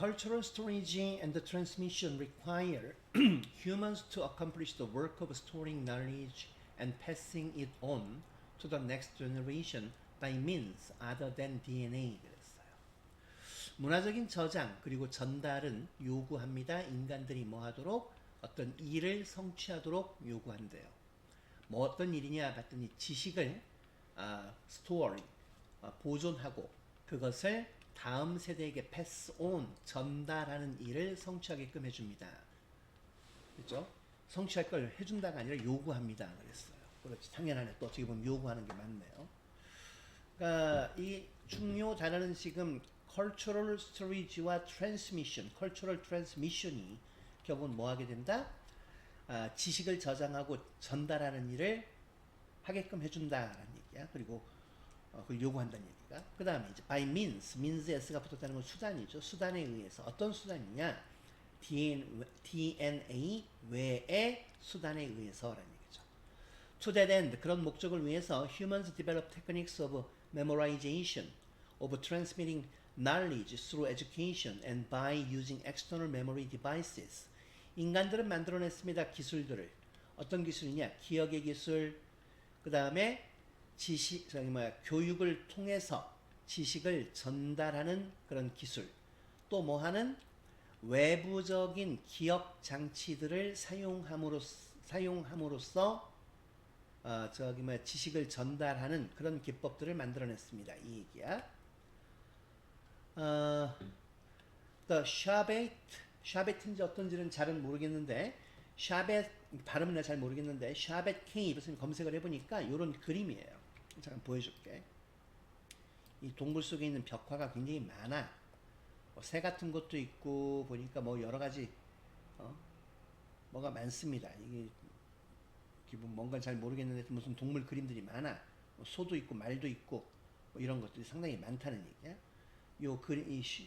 cultural storage and the transmission require humans to accomplish the work of storing knowledge and passing it on to the next generation by means other than DNA. 그랬어요. 문화적인 저장 그리고 전달은 요구합니다. 인간들이 뭐 하도록 어떤 일을 성취하도록 요구한대요. 뭐 어떤 일이냐 봤더니 지식을 스토어링 보존하고 그것을 다음 세대에게 패스 온 전달하는 일을 성취하게끔 해줍니다. 그렇죠? 성취할 걸 해준다가 아니라 요구합니다. 그랬어요. 그렇지 당연하네. 또 어떻게 보면 요구하는 게 맞네요. 그러니까 이 중요 단어는 지금 cultural storage와 transmission, cultural transmission이 결국은 뭐 하게 된다? 지식을 저장하고 전달하는 일을 하게끔 해준다라는 얘기야. 그리고 그걸 요구한다는 얘기가. 그 다음에 이제 by means, s가 붙었다는 건 수단이죠. 수단에 의해서. 어떤 수단이냐? DNA 외의 수단에 의해서라는 얘기죠. To that end, 그런 목적을 위해서 humans develop techniques of memorization, of transmitting knowledge through education and by using external memory devices. 인간들은 만들어냈습니다. 기술들을. 어떤 기술이냐? 기억의 기술, 그 다음에 교육을 통해서 지식을 전달하는 그런 기술. 또 뭐 하는? 외부적인 기억 장치들을 사용함으로써 지식을 전달하는 그런 기법들을 만들어냈습니다. 이 얘기야. The 샤벳인지 어떤지는 잘은 모르겠는데 샤벳 발음은 잘 모르겠는데 샤벳 케이브 검색을 해보니까 이런 그림이에요. 잠깐 보여줄게. 이 동굴 속에 있는 벽화가 굉장히 많아. 새 같은 것도 있고 보니까 뭐 여러 가지 뭐가 많습니다. 이게 기분 뭔가 잘 모르겠는데 무슨 동물 그림들이 많아. 소도 있고 말도 있고 뭐 이런 것들이 상당히 많다는 얘기야. 이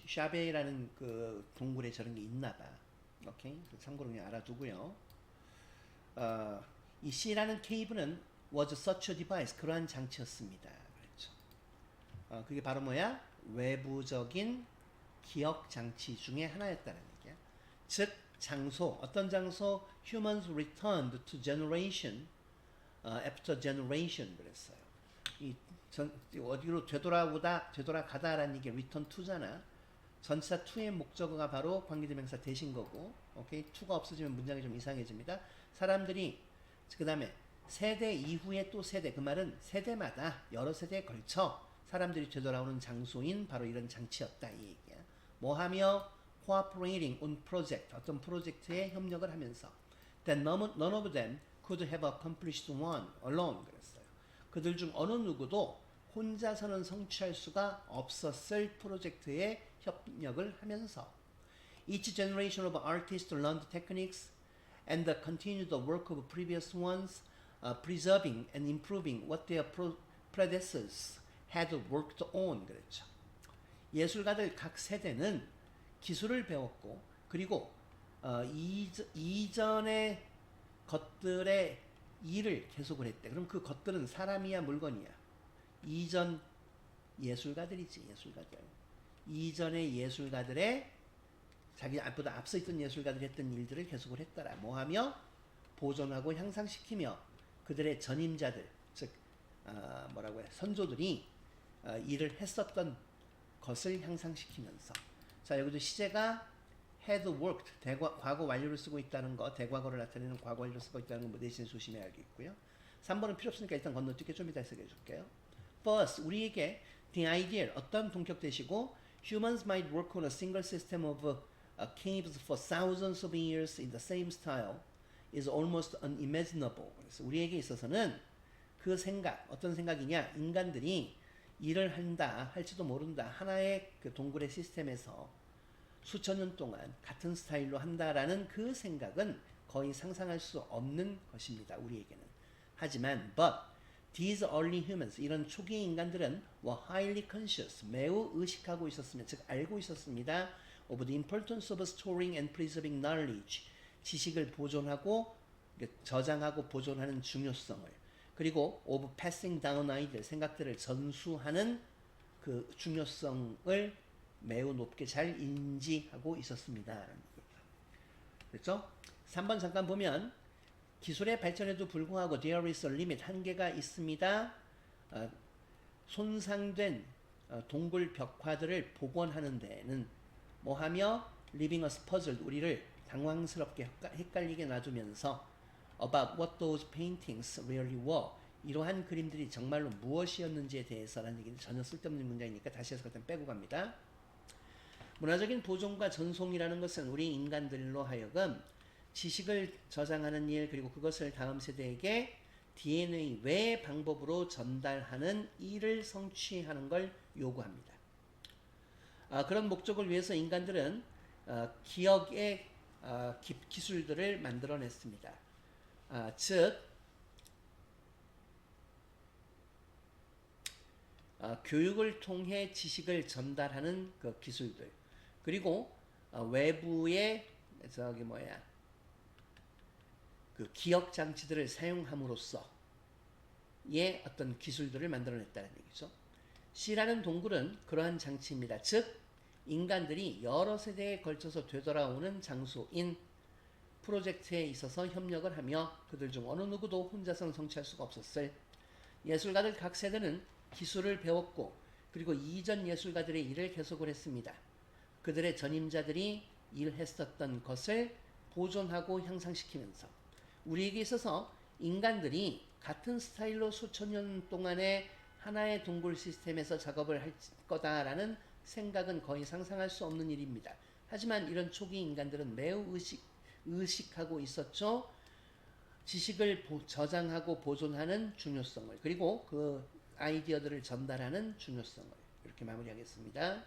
샤베라는 그 동굴에 저런 게 있나봐. 오케이? 참고로 그냥 알아두고요. 이 C라는 케이브는 was such a device, 그러한 장치였습니다. 그렇죠. 그게 바로 뭐야? 외부적인 기억 장치 중에 하나였다는 얘기야. 즉, 장소, 어떤 장소? Humans returned to generation, after generation 그랬어요. 어디로 되돌아가다라는 얘기 return to잖아. 전치사 to의 목적어가 바로 관계대명사 대신 거고, 오케이? to가 없어지면 문장이 좀 이상해집니다. 사람들이 그 다음에 세대 이후에 또 세대, 그 말은 세대마다 여러 세대에 걸쳐 사람들이 되돌아오는 장소인 바로 이런 장치였다 이 얘기야. 뭐 하며 cooperating on project, 어떤 프로젝트에 협력을 하면서 that none of them could have accomplished one alone 그랬어요. 그들 중 어느 누구도 혼자서는 성취할 수가 없었을 프로젝트에 협력을 하면서 each generation of artists learned techniques and continued the work of previous ones, preserving and improving what their predecessors had worked on 그랬죠. 예술가들 각 세대는 기술을 배웠고 그리고 이전의 것들의 일을 계속을 했대. 그럼 그 것들은 사람이야 물건이야? 이전 예술가들이지. 예술가들. 이전의 예술가들의 자기 앞보다 앞서 있던 예술가들이 했던 일들을 계속을 했더라. 뭐하며? 보존하고 향상시키며 그들의 전임자들 즉 뭐라고 해? 선조들이 일을 했었던 것을 향상시키면서 자 여기도 시제가 had worked 과거 완료를 쓰고 있다는 거 대과거를 나타내는 과거 완료를 쓰고 있다는 거 대신 조심해야 알겠고요. 3번은 필요 없으니까 일단 건너뛰게 좀 이따 해석해 줄게요. First 우리에게 the ideal 어떤 동격 대시고 humans might work on a single system of caves for thousands of years in the same style is almost unimaginable. 그래서 우리에게 있어서는 그 생각 어떤 생각이냐 인간들이 일을 한다 할지도 모른다 하나의 그 동굴의 시스템에서 수천 년 동안 같은 스타일로 한다라는 그 생각은 거의 상상할 수 없는 것입니다. 우리에게는. 하지만 but these early humans 이런 초기 인간들은 were highly conscious 매우 의식하고 있었으며 즉 알고 있었습니다. of the importance of storing and preserving knowledge 지식을 보존하고 저장하고 보존하는 중요성을 그리고 of passing down ideas 생각들을 전수하는 그 중요성을 매우 높게 잘 인지하고 있었습니다. 그렇죠? 3번 잠깐 보면 기술의 발전에도 불구하고 there is a limit, 한계가 있습니다. 손상된 동굴 벽화들을 복원하는 데는 뭐하며 leaving us puzzled, 우리를 당황스럽게 헷갈리게 놔두면서 about what those paintings really were, 이러한 그림들이 정말로 무엇이었는지에 대해서라는 얘기는 전혀 쓸데없는 문장이니까 다시 해서 일단 빼고 갑니다. 문화적인 보존과 전송이라는 것은 우리 인간들로 하여금 지식을 저장하는 일, 그리고 그것을 다음 세대에게 DNA 외의 방법으로 전달하는 일을 성취하는 걸 요구합니다. 그런 목적을 위해서 인간들은 기억의 기술들을 만들어냈습니다. 즉 교육을 통해 지식을 전달하는 그 기술들, 그리고 외부의 그 기억 장치들을 사용함으로써의 어떤 기술들을 만들어냈다는 얘기죠. C라는 동굴은 그러한 장치입니다. 즉 인간들이 여러 세대에 걸쳐서 되돌아오는 장소인 프로젝트에 있어서 협력을 하며 그들 중 어느 누구도 혼자서는 성취할 수가 없었을, 예술가들 각 세대는 기술을 배웠고 그리고 이전 예술가들의 일을 계속을 했습니다. 그들의 전임자들이 일했었던 것을 보존하고 향상시키면서 우리에게 있어서 인간들이 같은 스타일로 수천 년 동안의 하나의 동굴 시스템에서 작업을 할 거다라는 생각은 거의 상상할 수 없는 일입니다. 하지만 이런 초기 인간들은 매우 의식하고 있었죠. 지식을 저장하고 보존하는 중요성을, 그리고 그 아이디어들을 전달하는 중요성을. 이렇게 마무리하겠습니다.